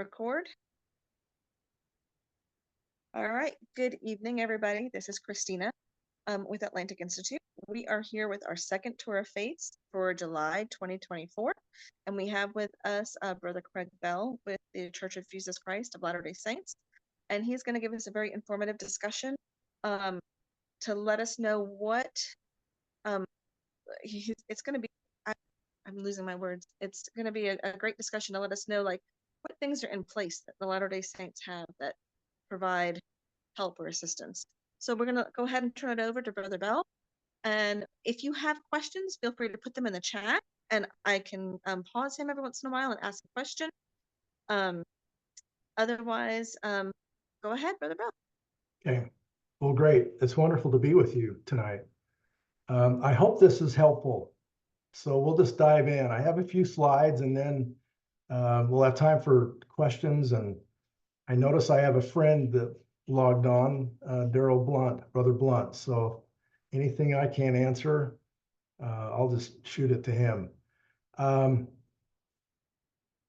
Record. All right. Good evening, everybody. This is Christina with Atlantic Institute. We are here with our second tour of faith for July 2024. And we have with us Brother Craig Bell with the Church of Jesus Christ of Latter-day Saints. And he's going to give us a very informative discussion to let us know what it's going to be. I'm losing my words. It's going to be a great discussion to let us know, like, what things are in place that the Latter-day Saints have that provide help or assistance. So we're going to go ahead and turn it over to Brother Bell. And if you have questions, feel free to put them in the chat, and I can pause him every once in a while and ask a question. Otherwise, go ahead, Brother Bell. Okay. Well, great. It's wonderful to be with you tonight. I hope this is helpful. So we'll just dive in. I have a few slides, and then we'll have time for questions. And I notice I have a friend that logged on, Daryl Blunt, Brother Blunt. So anything I can't answer, I'll just shoot it to him. All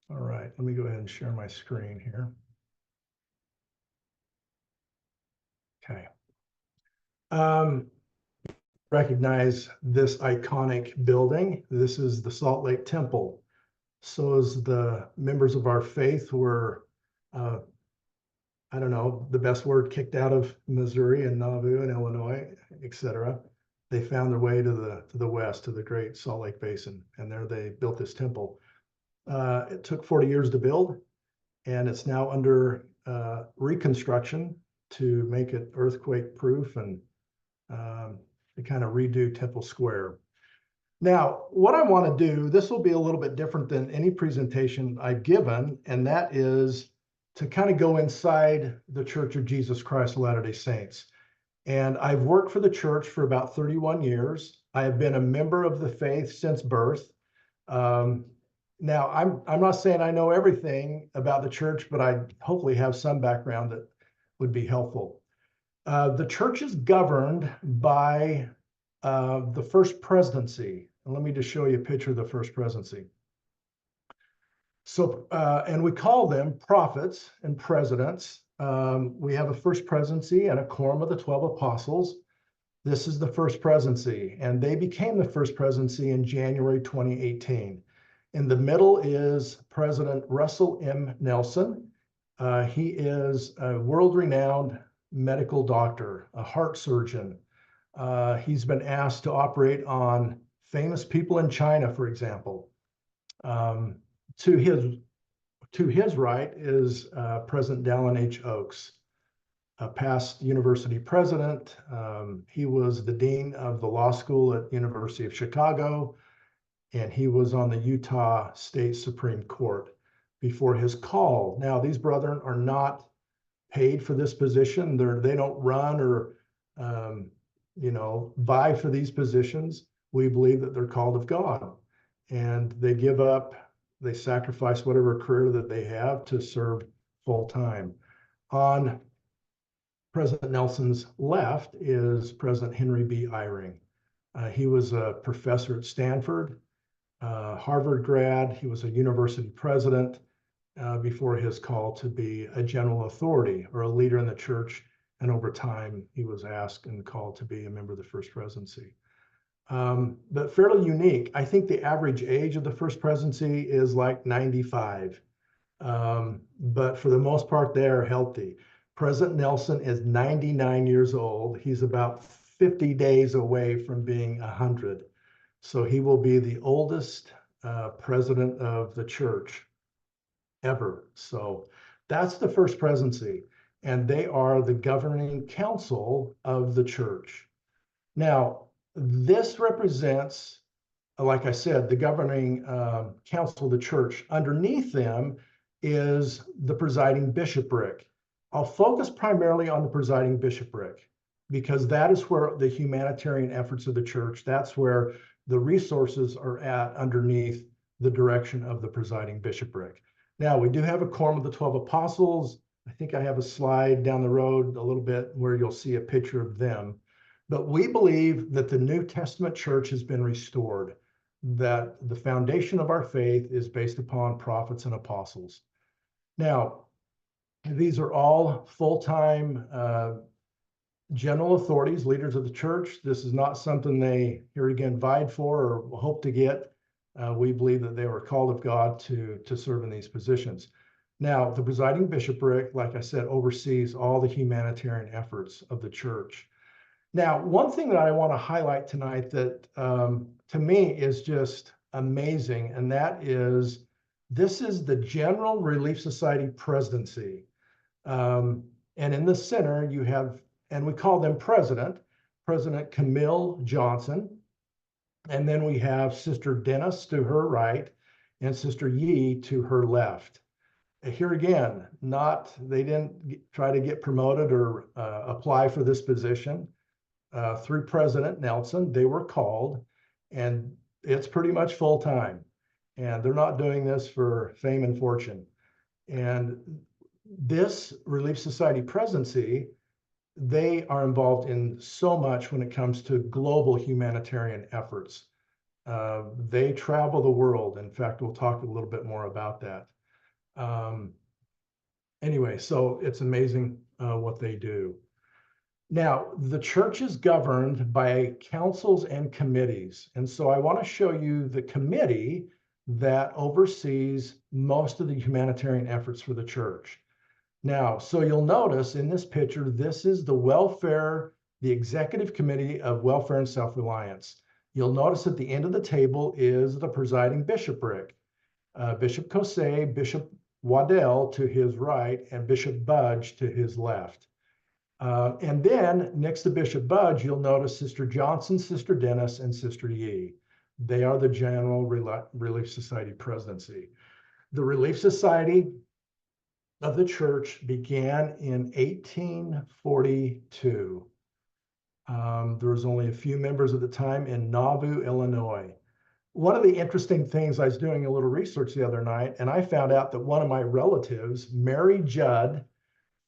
right, let me go ahead and share my screen here. Okay. Recognize this iconic building. This is the Salt Lake Temple. So as the members of our faith were, I don't know, the best word, kicked out of Missouri and Nauvoo and Illinois, etc. They found their way to the west, to the Great Salt Lake Basin, and there they built this temple. It took 40 years to build, and it's now under reconstruction to make it earthquake proof and to kind of redo Temple Square. Now, what I want to do, this will be a little bit different than any presentation I've given, and that is to kind of go inside the Church of Jesus Christ of Latter-day Saints. And I've worked for the church for about 31 years. I have been a member of the faith since birth. Now, I'm not saying I know everything about the church, but I hopefully have some background that would be helpful. The church is governed by the first presidency. And let me just show you a picture of the first presidency. So, and we call them prophets and presidents. We have a first presidency and a quorum of the 12 apostles. This is the first presidency, and they became the first presidency in January 2018. In the middle is President Russell M. Nelson. He is a world-renowned medical doctor, a heart surgeon. He's been asked to operate on famous people in China, for example. To his right is President Dallin H. Oaks, a past university president. He was the dean of the law school at University of Chicago, and he was on the Utah State Supreme Court before his call. Now, these brethren are not paid for this position. They don't run or vie for these positions. We believe that they're called of God, and they give up, they sacrifice whatever career that they have to serve full time. On President Nelson's left is President Henry B. Eyring. He was a professor at Stanford, Harvard grad. He was a university president before his call to be a general authority or a leader in the church. And over time, he was asked and called to be a member of the first presidency. But fairly unique. I think the average age of the first presidency is like 95. But for the most part, they are healthy. President Nelson is 99 years old. He's about 50 days away from being 100. So he will be the oldest president of the church ever. So that's the first presidency. And they are the governing council of the church. Now, this represents, like I said, the governing council of the church. Underneath them is the presiding bishopric. I'll focus primarily on the presiding bishopric because that is where the humanitarian efforts of the church, that's where the resources are at underneath the direction of the presiding bishopric. Now, we do have a quorum of the 12 apostles. I think I have a slide down the road a little bit where you'll see a picture of them. But we believe that the New Testament church has been restored, that the foundation of our faith is based upon prophets and apostles. Now, these are all full-time general authorities, leaders of the church. This is not something they, here again, vied for or hope to get. We believe that they were called of God to serve in these positions. Now, the presiding bishopric, like I said, oversees all the humanitarian efforts of the church. Now, one thing that I want to highlight tonight that to me is just amazing, and that is this is the General Relief Society presidency. And in the center, you have, and we call them President Camille Johnson. And then we have Sister Dennis to her right and Sister Yee to her left. Here again, they didn't try to get promoted or apply for this position. Through President Nelson, they were called, and it's pretty much full time. And they're not doing this for fame and fortune. And this Relief Society presidency, they are involved in so much when it comes to global humanitarian efforts. They travel the world. In fact, we'll talk a little bit more about that. Anyway, so it's amazing what they do. Now, the church is governed by councils and committees. And so I want to show you the committee that oversees most of the humanitarian efforts for the church. Now, so you'll notice in this picture, this is the Executive Committee of Welfare and Self-Reliance. You'll notice at the end of the table is the presiding bishopric, Bishop Kosei, Bishop Waddell to his right, and Bishop Budge to his left. And then next to Bishop Budge, you'll notice Sister Johnson, Sister Dennis, and Sister Yee. They are the General Relief Society presidency. The Relief Society of the church began in 1842. There was only a few members at the time in Nauvoo, Illinois. One of the interesting things, I was doing a little research the other night, and I found out that one of my relatives, Mary Judd,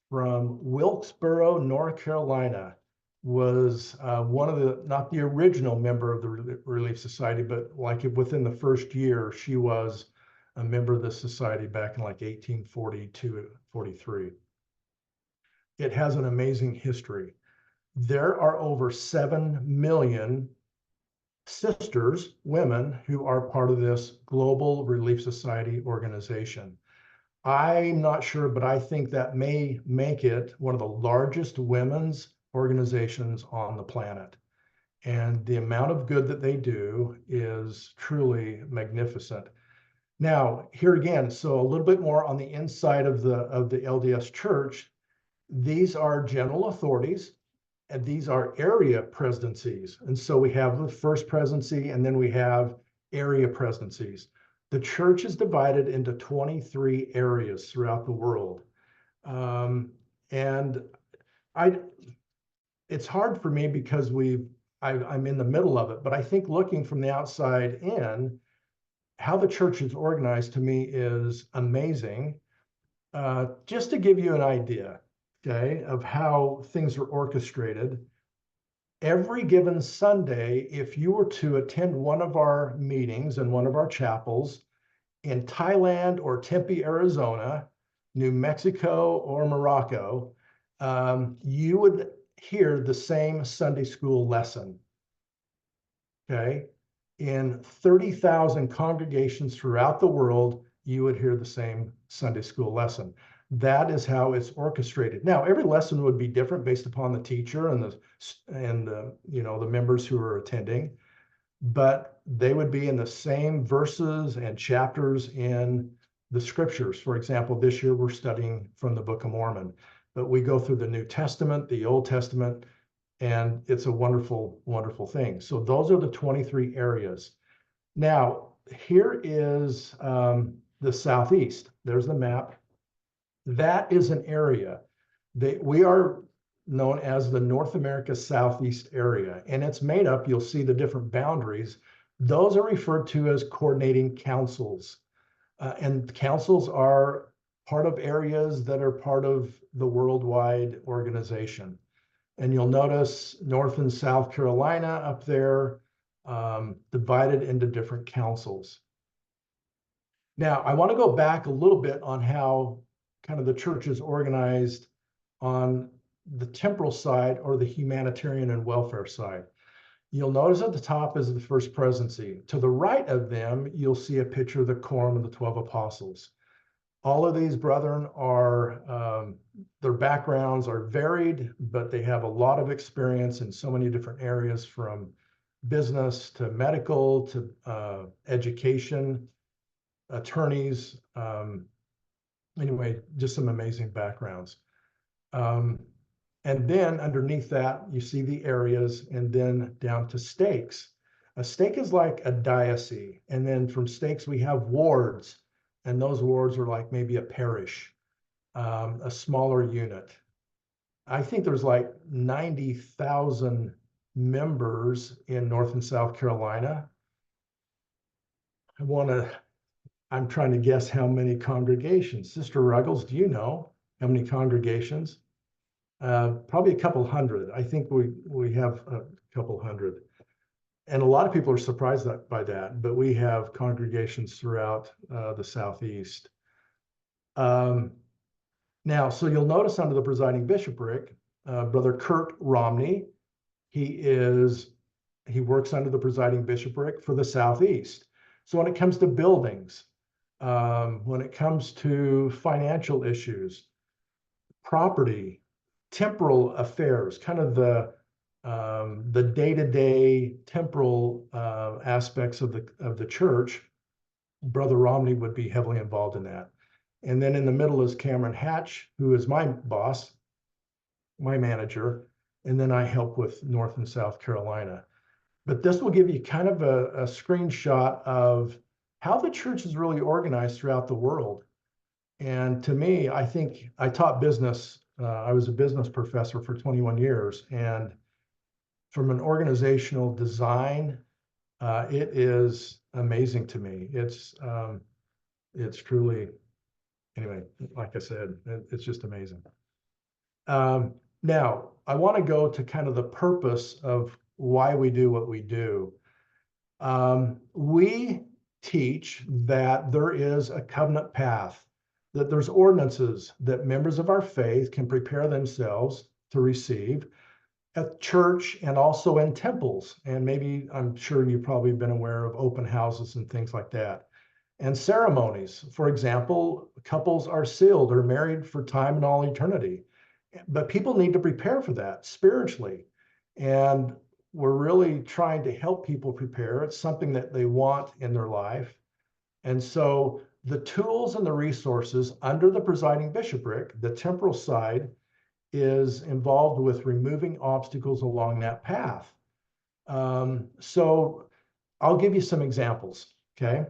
from Wilkesboro, North Carolina, was one of the, not the original member of the Relief Society, but like within the first year, she was a member of the society back in like 1842, 43. It has an amazing history. There are over 7 million sisters, women, who are part of this Global Relief Society organization. I'm not sure, but I think that may make it one of the largest women's organizations on the planet. And the amount of good that they do is truly magnificent. Now, here again, so a little bit more on the inside of the LDS Church. These are general authorities, and these are area presidencies. And so we have the first presidency, and then we have area presidencies. The church is divided into 23 areas throughout the world. And it's hard for me because I'm in the middle of it, but I think looking from the outside in, how the church is organized to me is amazing. Just to give you an idea, okay, of how things are orchestrated, every given Sunday, if you were to attend one of our meetings in one of our chapels in Thailand or Tempe, Arizona, New Mexico or Morocco, you would hear the same Sunday school lesson, okay? In 30,000 congregations throughout the world, you would hear the same Sunday school lesson. That is how it's orchestrated. Now, every lesson would be different based upon the teacher and the members who are attending, but they would be in the same verses and chapters in the scriptures. For example, this year we're studying from the Book of Mormon, but we go through the New Testament, the Old Testament, and it's a wonderful, wonderful thing. So those are the 23 areas. Now, here is the Southeast. There's the map. That is an area that we are known as the North America Southeast area, and it's made up, you'll see the different boundaries. Those are referred to as coordinating councils. And councils are part of areas that are part of the worldwide organization. And you'll notice North and South Carolina up there, divided into different councils. Now, I want to go back a little bit on how kind of the church is organized on the temporal side or the humanitarian and welfare side. You'll notice at the top is the First Presidency. To the right of them, you'll see a picture of the Quorum of the 12 Apostles. All of these brethren are, their backgrounds are varied, but they have a lot of experience in so many different areas, from business to medical to education, attorneys. Anyway, just some amazing backgrounds. And then underneath that, you see the areas, and then down to stakes. A stake is like a diocese. And then from stakes, we have wards. And those wards are like maybe a parish, a smaller unit. I think there's like 90,000 members in North and South Carolina. I'm trying to guess how many congregations. Sister Ruggles, do you know how many congregations? Probably a couple hundred. I think we have a couple hundred. And a lot of people are surprised by that, but we have congregations throughout the Southeast. Now, so you'll notice under the presiding bishopric, Brother Kurt Romney, he works under the presiding bishopric for the Southeast. So when it comes to buildings, when it comes to financial issues, property, temporal affairs, kind of the day-to-day temporal aspects of the church, Brother Romney would be heavily involved in that. And then in the middle is Cameron Hatch, who is my boss, my manager, and then I help with North and South Carolina. But this will give you kind of a screenshot of how the church is really organized throughout the world. And to me, I think I taught business. I was a business professor for 21 years. And from an organizational design, it is amazing to me. It's truly, anyway, like I said, it's just amazing. Now, I want to go to kind of the purpose of why we do what we do. We teach that there is a covenant path, that there's ordinances that members of our faith can prepare themselves to receive at church and also in temples. And maybe, I'm sure you've probably been aware of open houses and things like that. And ceremonies. For example, couples are sealed or married for time and all eternity. But people need to prepare for that spiritually. And we're really trying to help people prepare. It's something that they want in their life. And so the tools and the resources under the presiding bishopric, the temporal side, is involved with removing obstacles along that path. So I'll give you some examples, okay?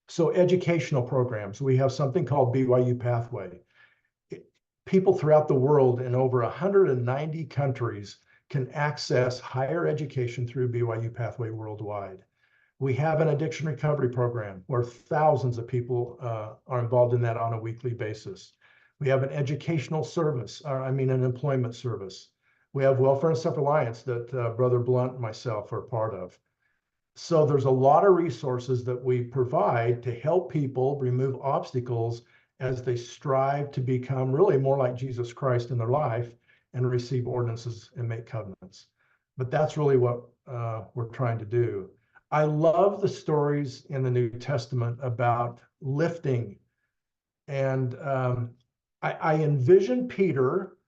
So educational programs, we have something called BYU Pathway. People throughout the world in over 190 countries can access higher education through BYU Pathway worldwide. We have an addiction recovery program where thousands of people are involved in that on a weekly basis. We have an educational service, an employment service. We have Welfare and Self-Reliance that Brother Blunt and myself are part of. So there's a lot of resources that we provide to help people remove obstacles as they strive to become really more like Jesus Christ in their life and receive ordinances and make covenants. But that's really what we're trying to do. I love the stories in the New Testament about lifting. And I envision Peter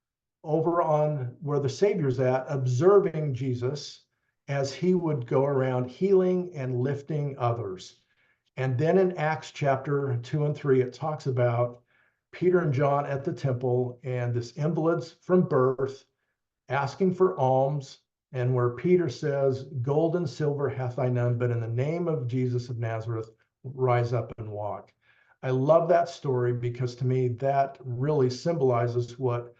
over on where the Savior's at, observing Jesus as he would go around healing and lifting others. And then in Acts chapter 2 and 3, it talks about Peter and John at the temple and this invalids from birth asking for alms, and where Peter says, "Gold and silver hath I none, but in the name of Jesus of Nazareth, rise up and walk." I love that story because to me, that really symbolizes what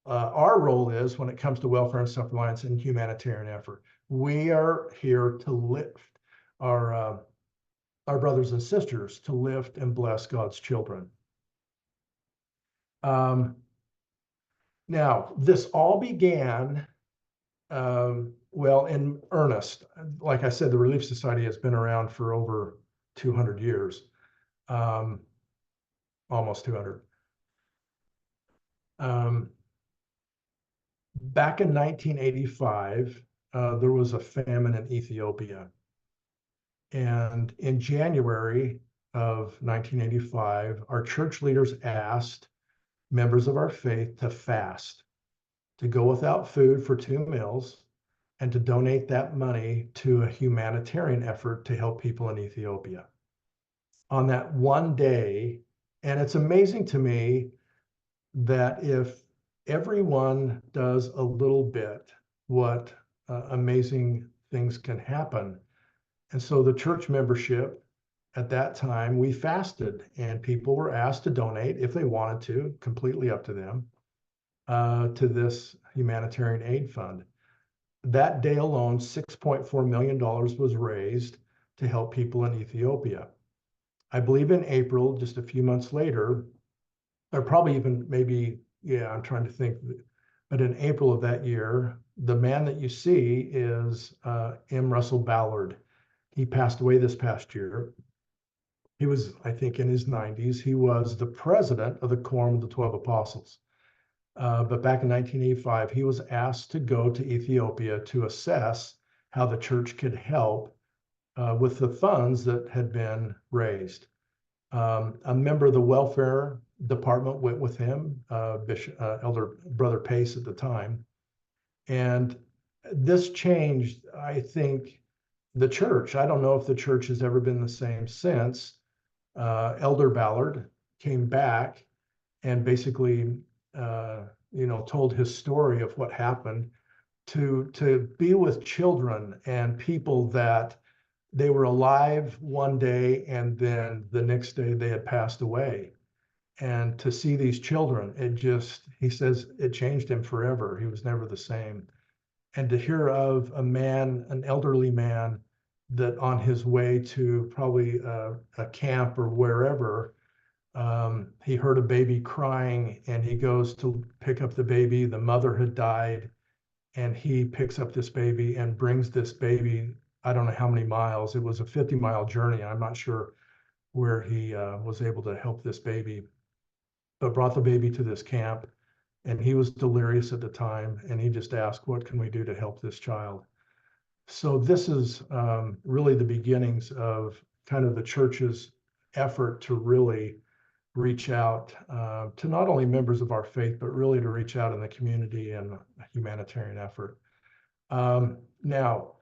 our role is when it comes to welfare and self-reliance and humanitarian effort. We are here to lift our brothers and sisters, to lift and bless God's children. Now, this all began, well, in earnest. Like I said, the Relief Society has been around for over 200 years, almost 200. Back in 1985, there was a famine in Ethiopia. And in January of 1985, our church leaders asked members of our faith to fast, to go without food for 2 meals, and to donate that money to a humanitarian effort to help people in Ethiopia. On that one day, and it's amazing to me that if everyone does a little bit, what amazing things can happen. And so the church membership at that time, we fasted, and people were asked to donate if they wanted to, completely up to them, to this humanitarian aid fund. That day alone, $6.4 million was raised to help people in Ethiopia. I believe in April, just a few months later, or probably even maybe, yeah, I'm trying to think, but in April of that year, the man that you see is M. Russell Ballard. He passed away this past year. He was, I think, in his 90s. He was the president of the Quorum of the 12 Apostles. But back in 1985, he was asked to go to Ethiopia to assess how the church could help with the funds that had been raised. A member of the welfare department went with him, Elder Brother Pace at the time. And this changed, I think, the church. I don't know if the church has ever been the same since. Elder Ballard came back and basically, told his story of what happened to be with children and people that they were alive one day and then the next day they had passed away. And to see these children, he says it changed him forever. He was never the same. And to hear of a man, an elderly man, that on his way to probably a camp or wherever, he heard a baby crying and he goes to pick up the baby. The mother had died, and he picks up this baby and brings this baby, I don't know how many miles. It was a 50-mile journey. I'm not sure where he was able to help this baby, but brought the baby to this camp. And he was delirious at the time, and he just asked, what can we do to help this child? So this is really the beginnings of kind of the church's effort to really reach out to not only members of our faith, but really to reach out in the community and a humanitarian effort. Now,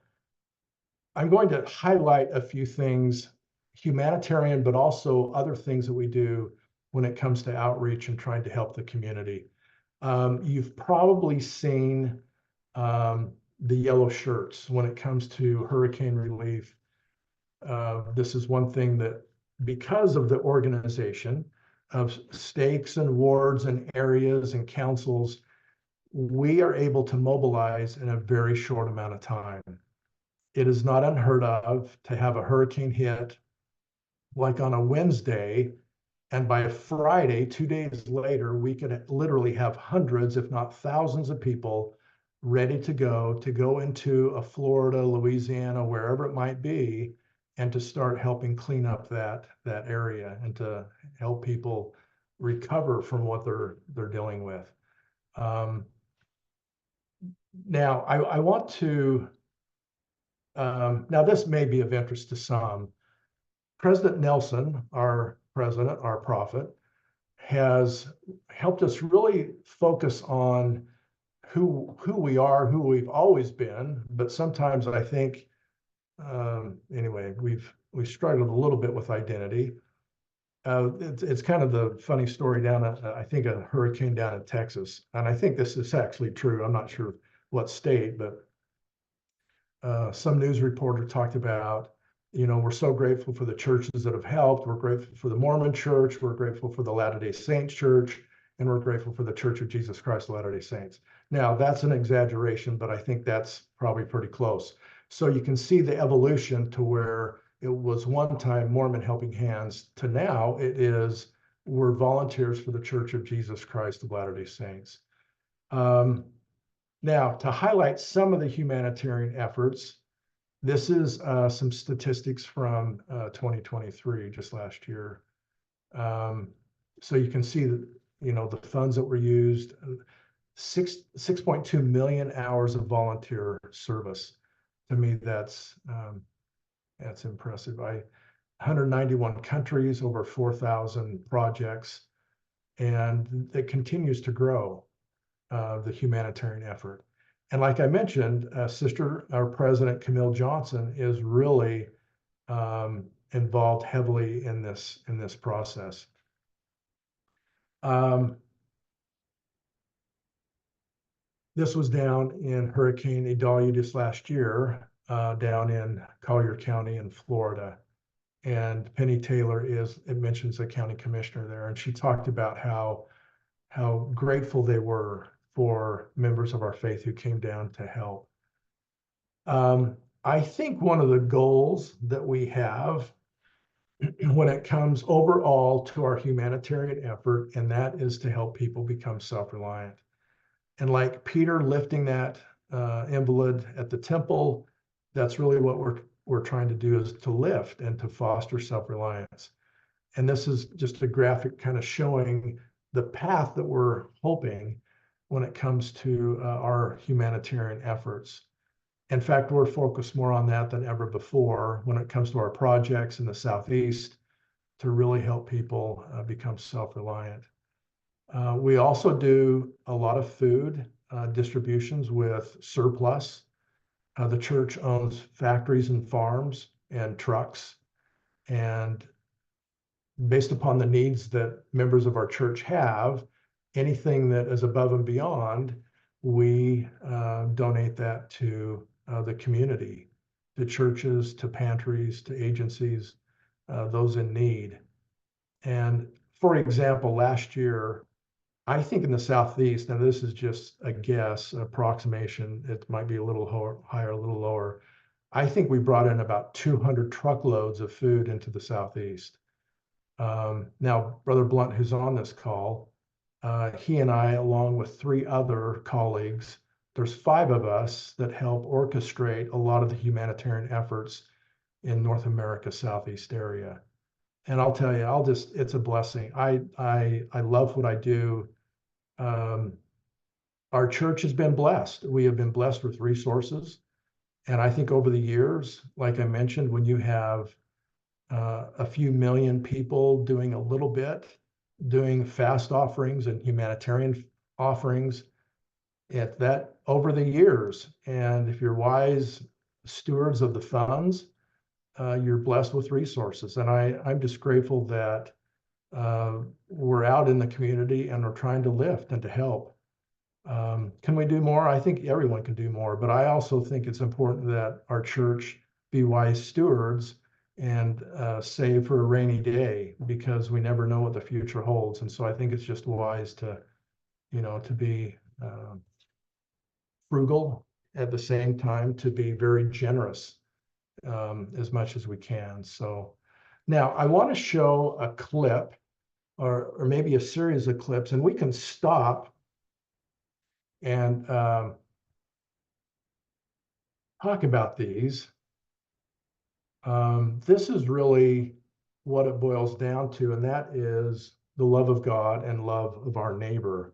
I'm going to highlight a few things, humanitarian, but also other things that we do when it comes to outreach and trying to help the community. You've probably seen the yellow shirts when it comes to hurricane relief. This is one thing that, because of the organization of stakes and wards and areas and councils, we are able to mobilize in a very short amount of time. It is not unheard of to have a hurricane hit like on a Wednesday, and by Friday, 2 days later, we could literally have hundreds, if not thousands of people ready to go into a Florida, Louisiana, wherever it might be, and to start helping clean up that area and to help people recover from what they're dealing with. Now, I want to, now this may be of interest to some. President Nelson, our president, our prophet, has helped us really focus on who we are, who we've always been, but sometimes I think, anyway, we've struggled a little bit with identity. It's kind of the funny story down at, I think, a hurricane down in Texas, and I think this is actually true. I'm not sure what state, but some news reporter talked about, we're so grateful for the churches that have helped. We're grateful for the Mormon Church. We're grateful for the Latter-day Saints Church, and we're grateful for the Church of Jesus Christ of Latter-day Saints. Now, that's an exaggeration, but I think that's probably pretty close. So you can see the evolution to where it was one time Mormon Helping Hands to now we're volunteers for the Church of Jesus Christ of Latter-day Saints. Now, to highlight some of the humanitarian efforts, this is some statistics from 2023, just last year. So you can see that the funds that were used, 6.2 million hours of volunteer service. To me, that's impressive. 191 countries, over 4,000 projects, and it continues to grow, the humanitarian effort. And like I mentioned, our President Camille Johnson is really involved heavily in this process. This was down in Hurricane Idalia just last year, down in Collier County in Florida. And Penny Taylor it mentions the county commissioner there, and she talked about how grateful they were for members of our faith who came down to help. I think one of the goals that we have when it comes overall to our humanitarian effort, and that is to help people become self-reliant. And like Peter lifting that invalid at the temple, that's really what we're trying to do, is to lift and to foster self-reliance. And this is just a graphic kind of showing the path that we're hoping when it comes to our humanitarian efforts. In fact, we're focused more on that than ever before when it comes to our projects in the Southeast to really help people become self-reliant. We also do a lot of food distributions with surplus. The church owns factories and farms and trucks, and based upon the needs that members of our church have, anything that is above and beyond, we donate that to the community, to churches, to pantries, to agencies, those in need. And for example, last year, I think in the Southeast, now this is just a guess, approximation, it might be a little higher, a little lower. I think we brought in about 200 truckloads of food into the Southeast. Now, Brother Blunt, who's on this call, he and I, along with 3 other colleagues, there's 5 of us that help orchestrate a lot of the humanitarian efforts in North America, Southeast area. And I'll tell you, it's a blessing. I love what I do. Our church has been blessed. We have been blessed with resources. And I think over the years, like I mentioned, when you have a few million people doing a little bit, doing fast offerings and humanitarian offerings, that over the years, and if you're wise stewards of the funds, you're blessed with resources. And I'm just grateful that we're out in the community and we're trying to lift and to help. Can we do more? I think everyone can do more, but I also think it's important that our church be wise stewards and save for a rainy day, because we never know what the future holds. And so I think it's just wise to be frugal, at the same time to be very generous as much as we can. So now I want to show a clip or maybe a series of clips, and we can stop and talk about these. This is really what it boils down to, and that is the love of God and love of our neighbor.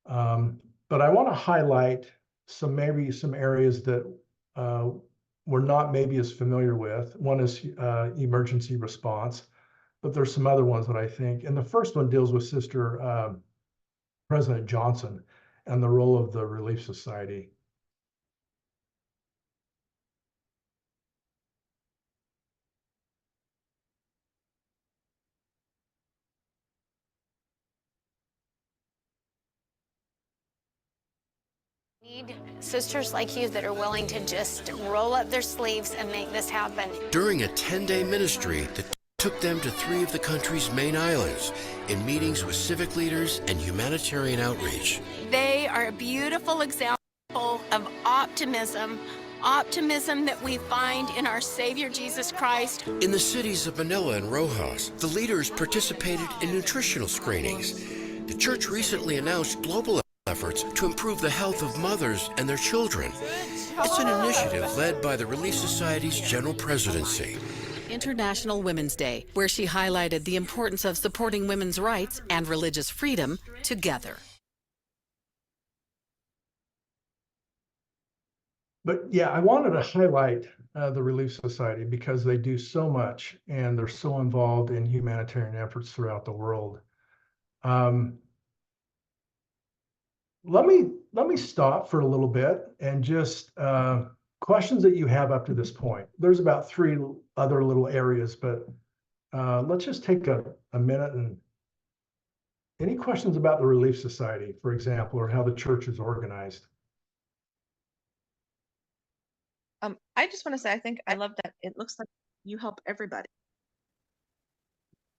But I want to highlight some areas that we're not maybe as familiar with. One is emergency response, but there's some other ones that I think. And the first one deals with Sister President Johnson and the role of the Relief Society. Need sisters like you that are willing to just roll up their sleeves and make this happen. During a 10-day ministry that took them to 3 of the country's main islands in meetings with civic leaders and humanitarian outreach. They are a beautiful example of optimism that we find in our Savior Jesus Christ. In the cities of Manila and Rojas, the leaders participated in nutritional screenings. The church recently announced global efforts to improve the health of mothers and their children. It's an initiative led by the Relief Society's General Presidency. International Women's Day, where she highlighted the importance of supporting women's rights and religious freedom together. But yeah, I wanted to highlight the Relief Society because they do so much and they're so involved in humanitarian efforts throughout the world. Let me stop for a little bit and just questions that you have up to this point. There's about 3 other little areas, but let's just take a minute. And any questions about the Relief Society, for example, or how the church is organized? I just want to say, I think I love that it looks like you help everybody,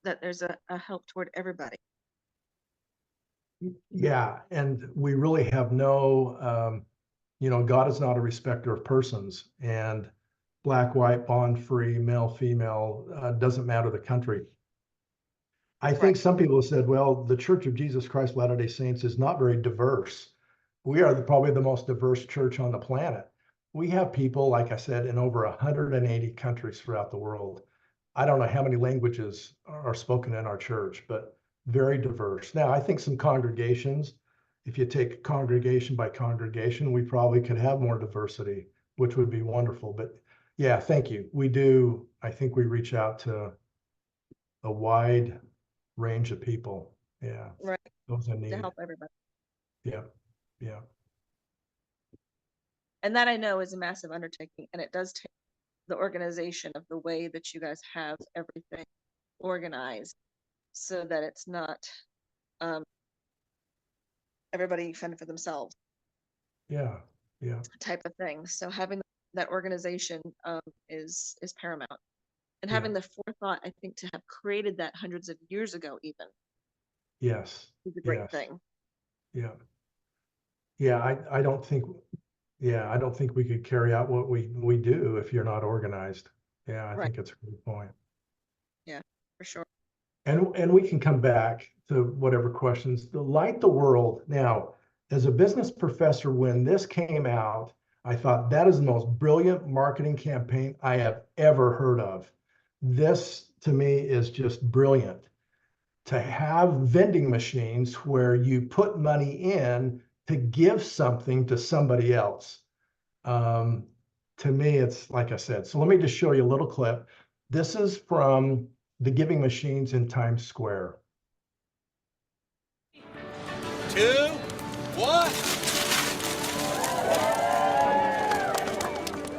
that there's a help toward everybody. Yeah, and we really have no, God is not a respecter of persons, and black, white, bond free, male, female, doesn't matter the country. I think Right. some people have said, well, the Church of Jesus Christ of Latter-day Saints is not very diverse. We are probably the most diverse church on the planet. We have people, like I said, in over 180 countries throughout the world. I don't know how many languages are spoken in our church, but very diverse. Now, I think some congregations, if you take congregation by congregation, we probably could have more diversity, which would be wonderful. But yeah, thank you. We do. I think we reach out to a wide range of people. Yeah. Right. Those in To need. help everybody. Yeah. Yeah. And that I know is a massive undertaking, and it does take the organization of the way that you guys have everything organized so that it's not everybody fend for themselves Yeah. Yeah. type of thing. So having that organization is paramount. And Yeah. having the forethought, I think, to have created that hundreds of years ago even Yes. is a great Yes. thing. Yeah. Yeah. I don't think, I don't think we could carry out what we do if you're not organized. Yeah. I Right. think it's a good point. Yeah, for sure. And we can come back to whatever questions. The Light the World. Now, as a business professor, when this came out, I thought that is the most brilliant marketing campaign I have ever heard of. This to me is just brilliant. To have vending machines where you put money in to give something to somebody else. To me, it's like I said. So let me just show you a little clip. This is from the giving machines in Times Square. 2, 1.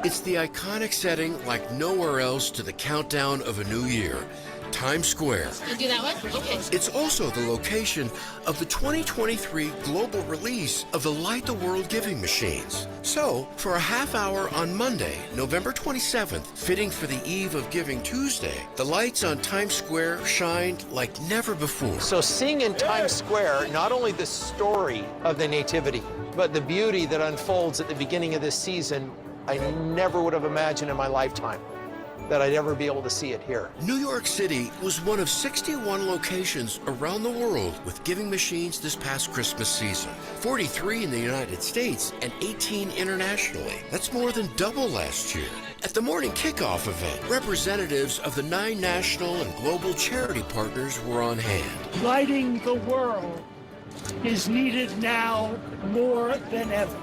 It's the iconic setting like nowhere else to the countdown of a new year, Times Square. You do that one? Okay. It's also the location of the 2023 global release of the Light the World giving machines. So, for a half hour on Monday, November 27th, fitting for the eve of Giving Tuesday, the lights on Times Square shined like never before. So seeing in Times Square not only the story of the Nativity, but the beauty that unfolds at the beginning of this season, I never would have imagined in my lifetime that I'd ever be able to see it here. New York City was one of 61 locations around the world with giving machines this past Christmas season. 43 in the United States and 18 internationally. That's more than double last year. At the morning kickoff event, representatives of the 9 national and global charity partners were on hand. Lighting the world is needed now more than ever.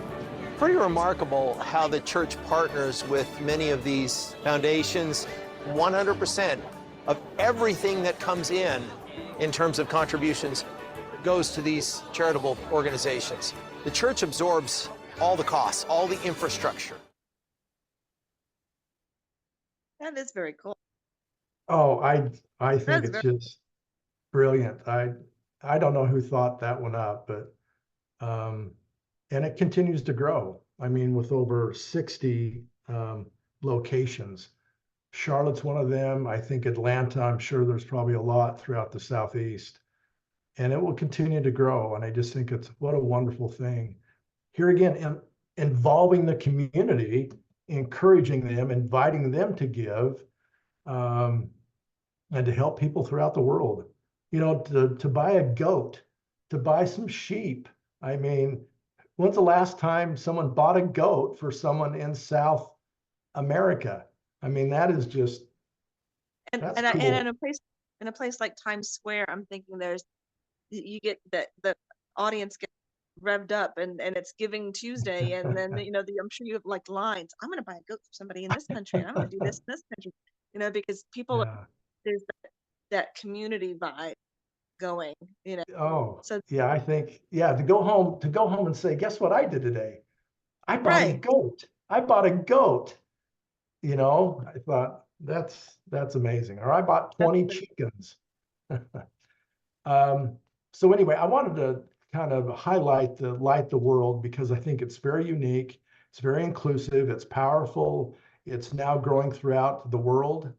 Pretty remarkable how the church partners with many of these foundations. 100% of everything that comes in terms of contributions goes to these charitable organizations. The church absorbs all the costs, all the infrastructure. That is very cool. Oh, I think That's it's just brilliant. I don't know who thought that one up, but and it continues to grow. I mean, with over 60 locations. Charlotte's one of them. I think Atlanta, I'm sure there's probably a lot throughout the Southeast. And it will continue to grow. And I just think it's what a wonderful thing. Here again, involving the community, encouraging them, inviting them to give, and to help people throughout the world. You know, to buy a goat, to buy some sheep. I mean, when's the last time someone bought a goat for someone in South America? I mean, that is just That's and cool. in a place like Times Square, I'm thinking you get the audience gets revved up, and it's Giving Tuesday, and then I'm sure you have like lines. I'm going to buy a goat for somebody in this country, and I'm going to do this in this country, because people Yeah. there's that community vibe going, Oh, so yeah, I think, yeah, to go home and say, guess what I did today? I bought a right. goat. I bought a goat. I thought that's amazing. Or I bought That's 20 pretty chickens. So anyway, I wanted to kind of highlight the Light the World because I think it's very unique. It's very inclusive. It's powerful. It's now growing throughout the world.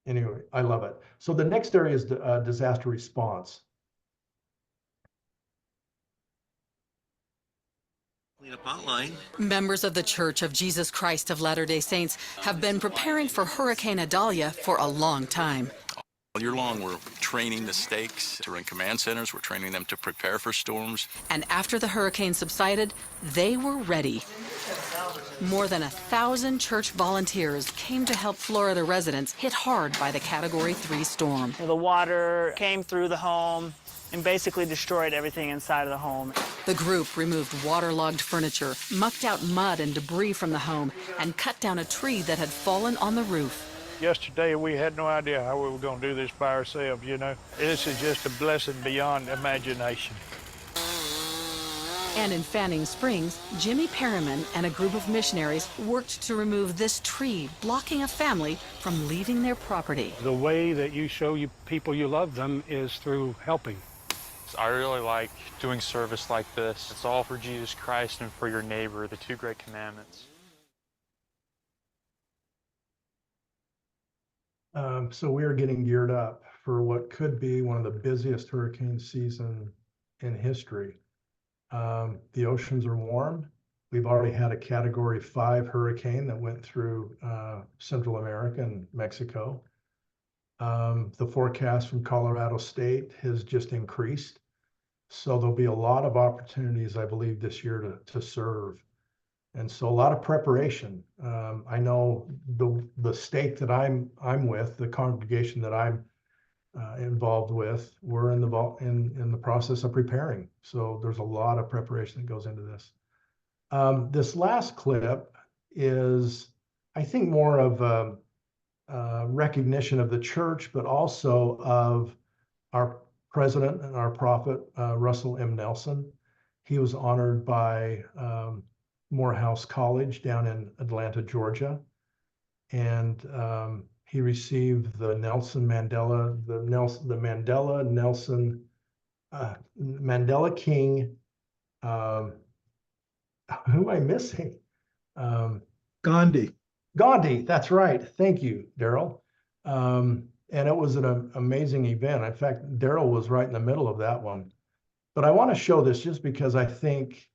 Anyway, I love it. So the next area is disaster response. Cleanup outline. Members of the Church of Jesus Christ of Latter-day Saints have been preparing for Hurricane Idalia for a long time. All year long, we're training the stakes. We're in command centers. We're training them to prepare for storms. And after the hurricane subsided, they were ready. More than 1,000 church volunteers came to help Florida residents hit hard by the Category 3 storm. The water came through the home and basically destroyed everything inside of the home. The group removed waterlogged furniture, mucked out mud and debris from the home, and cut down a tree that had fallen on the roof. Yesterday, we had no idea how we were going to do this by ourselves, This is just a blessing beyond imagination. And in Fanning Springs, Jimmy Perriman and a group of missionaries worked to remove this tree, blocking a family from leaving their property. The way that you show people you love them is through helping. I really like doing service like this. It's all for Jesus Christ and for your neighbor, the two great commandments. So we are getting geared up for what could be one of the busiest hurricane season in history. The oceans are warm. We've already had a Category 5 hurricane that went through Central America and Mexico. The forecast from Colorado State has just increased. So there'll be a lot of opportunities, I believe, this year to serve. And so a lot of preparation. I know the state that I'm with, the congregation that I'm involved with, we're in the process of preparing. So there's a lot of preparation that goes into this. This last clip is, I think, more of a recognition of the church, but also of our president and our prophet, Russell M. Nelson. He was honored by Morehouse College down in Atlanta, Georgia. And he received the Mandela King. Who am I missing? Gandhi. Gandhi, that's right. Thank you, Daryl. And it was an amazing event. In fact, Daryl was right in the middle of that one. But I want to show this just because I think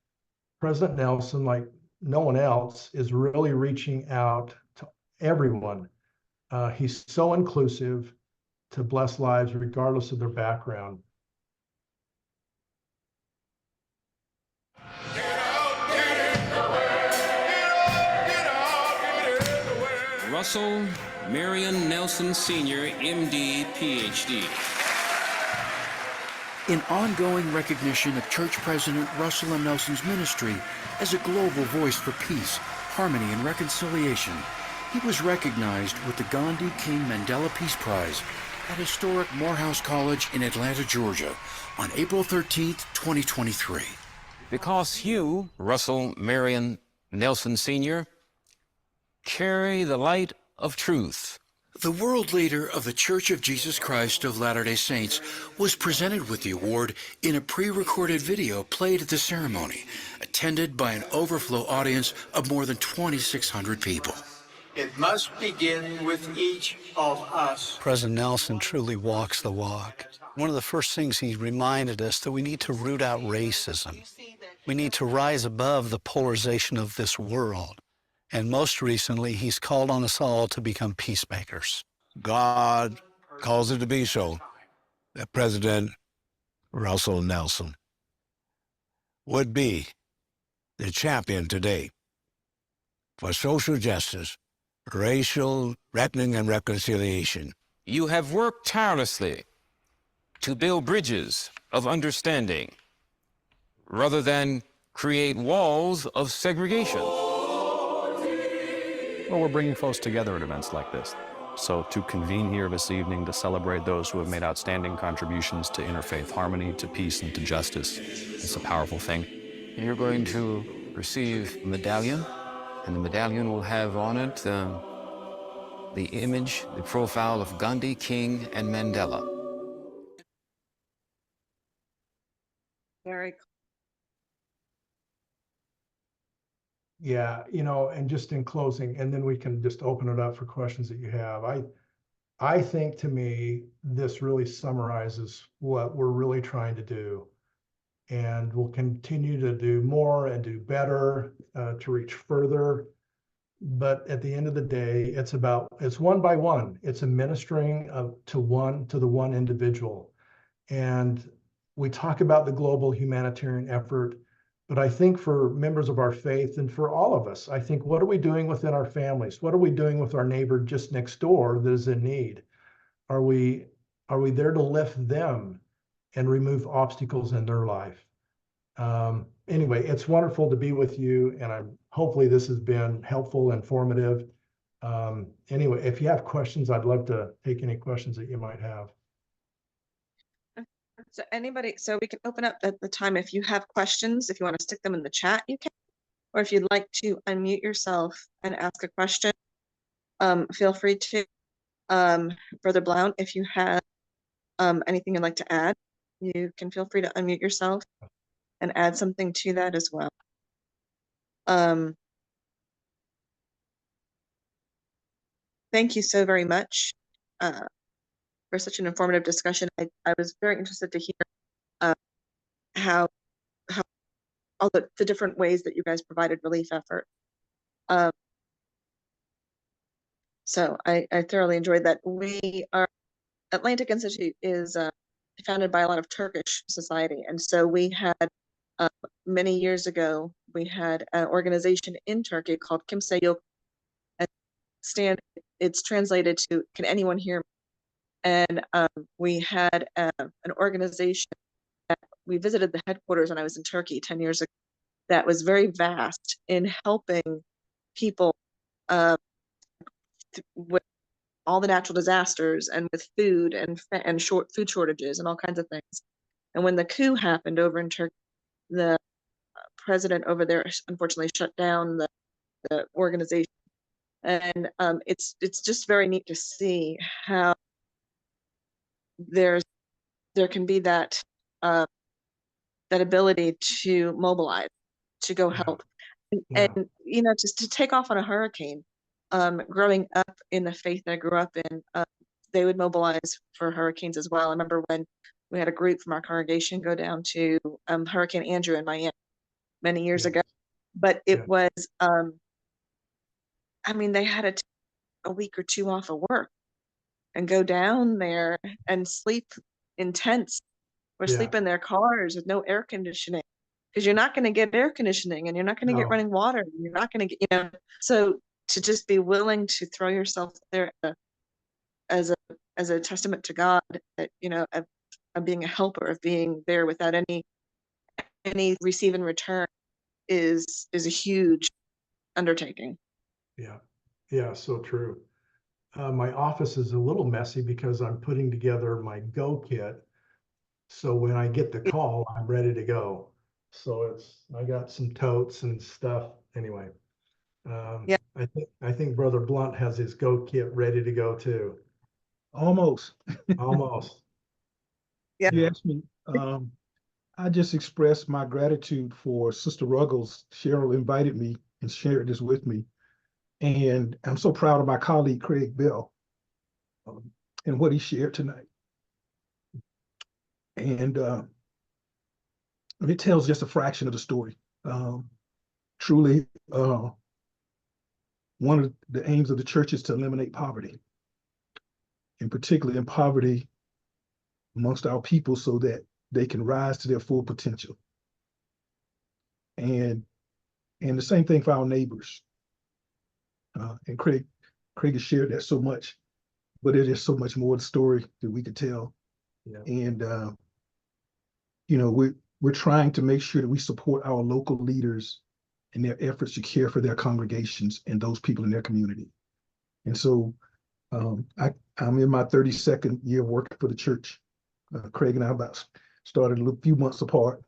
President Nelson, like no one else, is really reaching out to everyone. He's so inclusive to bless lives regardless of their background. Russell Marion Nelson Sr., MD, PhD. In ongoing recognition of Church President Russell M. Nelson's ministry as a global voice for peace, harmony, and reconciliation, he was recognized with the Gandhi King Mandela Peace Prize at historic Morehouse College in Atlanta, Georgia, on April 13th, 2023. Because you, Russell Marion Nelson Sr., carry the light of truth. The world leader of the Church of Jesus Christ of Latter-day Saints was presented with the award in a pre-recorded video played at the ceremony, attended by an overflow audience of more than 2,600 people. It must begin with each of us. President Nelson truly walks the walk. One of the first things he reminded us that we need to root out racism. We need to rise above the polarization of this world. And most recently, he's called on us all to become peacemakers. God calls it to be so that President Russell Nelson would be the champion today for social justice racial reckoning and reconciliation. You have worked tirelessly to build bridges of understanding rather than create walls of segregation. Well, we're bringing folks together at events like this. So to convene here this evening to celebrate those who have made outstanding contributions to interfaith harmony, to peace, and to justice, it's a powerful thing. You're going to receive a medallion, and the medallion will have on it the image, the profile of Gandhi, King, and Mandela. Very cool. Yeah, and just in closing, and then we can just open it up for questions that you have. I think, to me, this really summarizes what we're really trying to do. And we'll continue to do more and do better to reach further. But at the end of the day, it's one by one. It's a ministering to the one individual. And we talk about the global humanitarian effort, but I think for members of our faith and for all of us, I think, what are we doing within our families? What are we doing with our neighbor just next door that is in need? Are we there to lift them and remove obstacles in their life? Anyway, it's wonderful to be with you, and hopefully this has been helpful, informative. Anyway, if you have questions, I'd love to take any questions that you might have. So we can open up at the time. If you have questions, if you want to stick them in the chat, you can, or if you'd like to unmute yourself and ask a question, feel free to. Brother Blount, if you have anything you'd like to add, you can feel free to unmute yourself and add something to that as well. Thank you so very much for such an informative discussion. I was very interested to hear how all the different ways that you guys provided relief effort. So I thoroughly enjoyed that. Atlantic Institute is founded by a lot of Turkish society. And so we had, many years ago, we had an organization in Turkey called Kimse Yok. It's translated to, can anyone hear me? And we had an organization that we visited the headquarters when I was in Turkey 10 years ago that was very vast in helping people with all the natural disasters and with food and food shortages and all kinds of things. And when the coup happened over in Turkey, the president over there unfortunately shut down the organization. And it's just very neat to see how there can be that ability to mobilize, to go help, and just to take off on a hurricane. Growing up in the faith that I grew up in, they would mobilize for hurricanes as well. I remember when we had a group from our congregation go down to Hurricane Andrew in Miami many years ago. But it was, they had to take a week or two off of work and go down there and sleep in tents or sleep in their cars with no air conditioning, because you're not going to get air conditioning and you're not going to get running water. You're not going to get, so to just be willing to throw yourself there as a testament to God, that, of being a helper, of being there without any receive in return is a huge undertaking. Yeah, so true. My office is a little messy because I'm putting together my Go kit. So when I get the call, I'm ready to go. So I got some totes and stuff. Anyway, I think Brother Blunt has his Go kit ready to go too. Almost. Almost. Yeah. You asked me. I just expressed my gratitude for Sister Ruggles. Cheryl invited me and shared this with me. And I'm so proud of my colleague, Craig Bell, and what he shared tonight. And it tells just a fraction of the story. Truly, one of the aims of the church is to eliminate poverty, and particularly in poverty amongst our people, so that they can rise to their full potential. And the same thing for our neighbors. And Craig Craig has shared that so much, but it is so much more the story that we could tell. Yeah. And you know, we're trying to make sure that we support our local leaders in their efforts to care for their congregations and those people in their community. And so I'm in my 32nd year of working for the church. Craig and I about started a few months apart,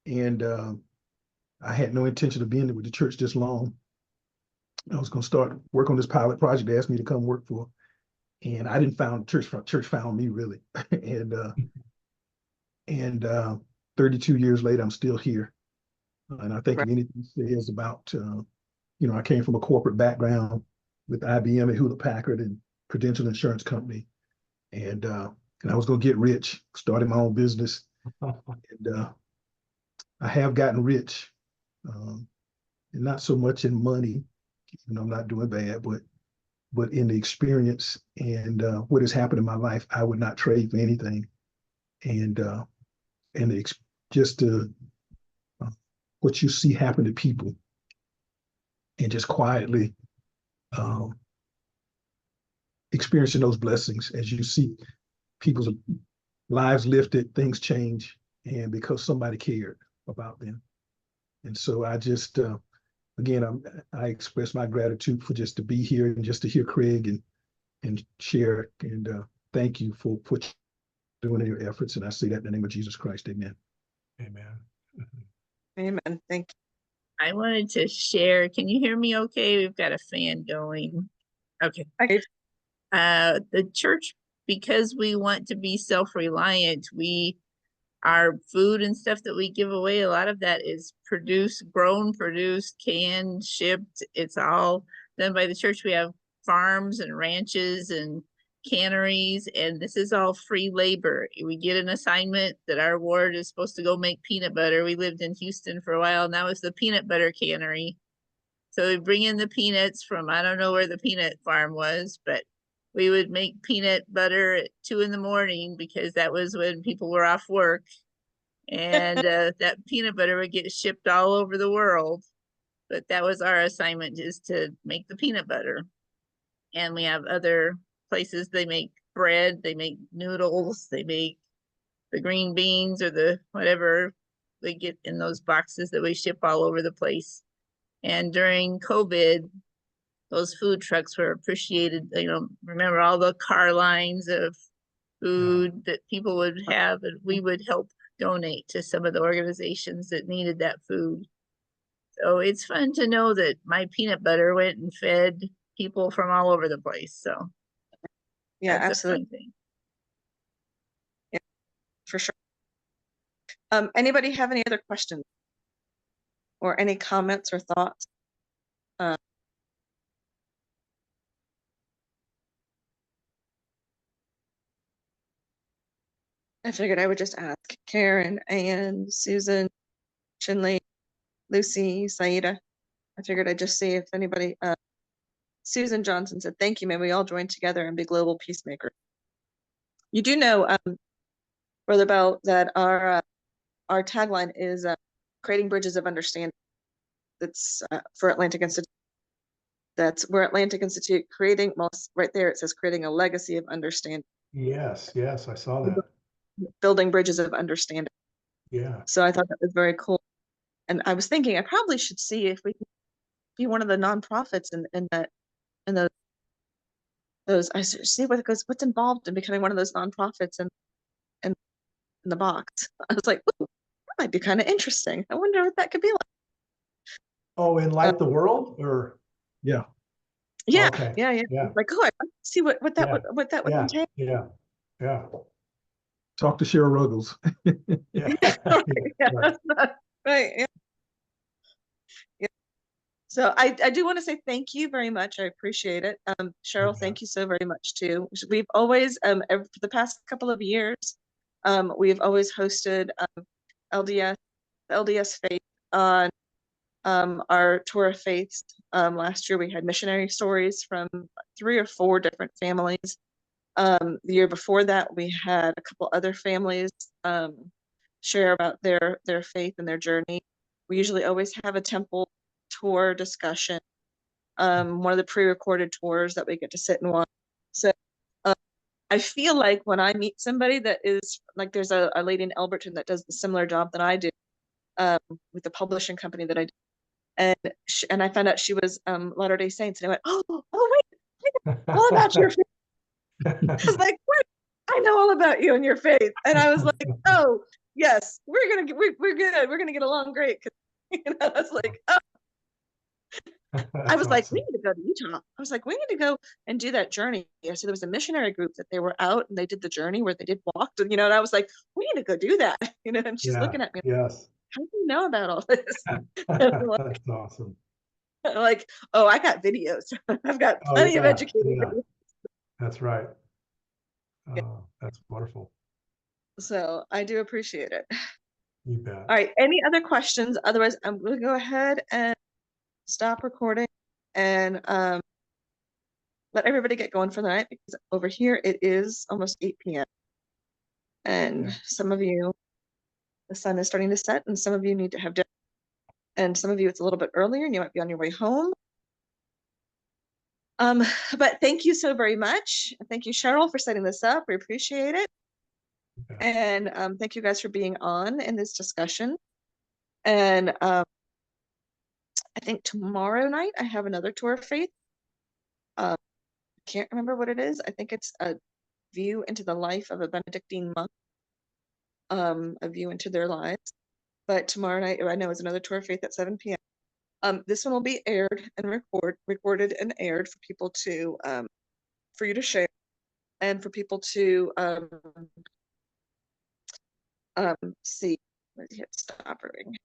and I had no intention of being with the church this long. I was going to start work on this pilot project they asked me to come work for, and I didn't found church. Church found me, really. and 32 years later, I'm still here. And I think if anything says about, you know, I came from a corporate background with IBM and Hewlett Packard and Prudential Insurance Company, and I was going to get rich, started my own business, and I have gotten rich, and not so much in money, even though I'm not doing bad, but in the experience and what has happened in my life, I would not trade for anything. And what you see happen to people, and just quietly experiencing those blessings as you see people's lives lifted, things change, and because somebody cared about them. And so I just, again, I express my gratitude for just to be here and just to hear Craig and share, and thank you for doing your efforts. And I say that in the name of Jesus Christ, amen. Amen. Amen. Thank you. I wanted to share. Can you hear me okay? We've got a fan going. Okay. The church, because we want to be self-reliant, our food and stuff that we give away, a lot of that is grown, produced, canned, shipped. It's all done by the church. We have farms and ranches and canneries, and this is all free labor. We get an assignment that our ward is supposed to go make peanut butter. We lived in Houston for a while. Now it's the peanut butter cannery. So we bring in the peanuts from, I don't know where the peanut farm was, but we would make peanut butter at 2 a.m. because that was when people were off work. And that peanut butter would get shipped all over the world. But that was our assignment, is to make the peanut butter. And we have other places, they make bread, they make noodles, they make the green beans or the whatever they get in those boxes that we ship all over the place. And during COVID, those food trucks were appreciated. You know, remember all the car lines of food that people would have, and we would help donate to some of the organizations that needed that food. So it's fun to know that my peanut butter went and fed people from all over the place. So yeah, that's absolutely. a fun thing. Yeah, for sure. Anybody have any other questions or any comments or thoughts? I figured I would just ask Karen, Ann, Susan, Shinley, Lucy, Saida. I figured I'd just see if anybody, Susan Johnson said, thank you, may we all join together and be global peacemakers. You do know, Brother Bell, that our tagline is creating bridges of understanding. That's for Atlantic Institute. We're Atlantic Institute creating, well, right there it says creating a legacy of understanding. Yes, I saw that. Building bridges of understanding. Yeah. So I thought that was very cool. And I was thinking I probably should see if we can be one of the nonprofits in those. I see what's involved in becoming one of those nonprofits in the box. I was like, ooh, that might be kind of interesting. I wonder what that could be like. Oh, in Light the World, or yeah. Yeah, okay. yeah. Like, oh, I want to see what that would entail. Yeah. Talk to Cheryl Ruggles. Right. Yeah. So I do want to say thank you very much. I appreciate it. Cheryl, thank you so very much too. We've always, for the past couple of years, we've always hosted LDS Faith on our Tour of Faith. Last year we had missionary stories from 3 or 4 different families. The year before that we had a couple other families share about their faith and their journey. We usually always have a temple tour discussion one of the pre-recorded tours that we get to sit and watch. So I feel like when I meet somebody that is like, there's a lady in Elberton that does the similar job that I do with the publishing company that I do. And I found out she was Latter-day Saints, and I went, oh wait, I know all about your faith. I was like, what? I know all about you and your faith. And I was like, oh yes, we're good. We're gonna get along great. You know, I was like, oh. I was like, we need to go to Utah. I was like, we need to go and do that journey. So there was a missionary group that they were out and they did the journey where they did walk, and and I was like, we need to go do that. And she's looking at me. Yes. How do you know about all this? That's awesome. Like, oh, I got videos. I've got plenty of educated videos. That's right. That's wonderful. So I do appreciate it. You bet. All right. Any other questions? Otherwise, I'm going to go ahead and stop recording and let everybody get going for the night, because over here it is almost 8 p.m. And some of you, the sun is starting to set, and some of you need to have dinner. And some of you, it's a little bit earlier and you might be on your way home. But thank you so very much. Thank you, Cheryl, for setting this up. We appreciate it. And thank you guys for being on in this discussion. And I think tomorrow night I have another tour of faith. I can't remember what it is. I think it's a view into the life of a Benedictine monk, a view into their lives. But tomorrow night, I know, is another tour of faith at 7 p.m. This one will be aired and recorded and aired for people to, for you to share, and for people to see. Let's hit stop recording.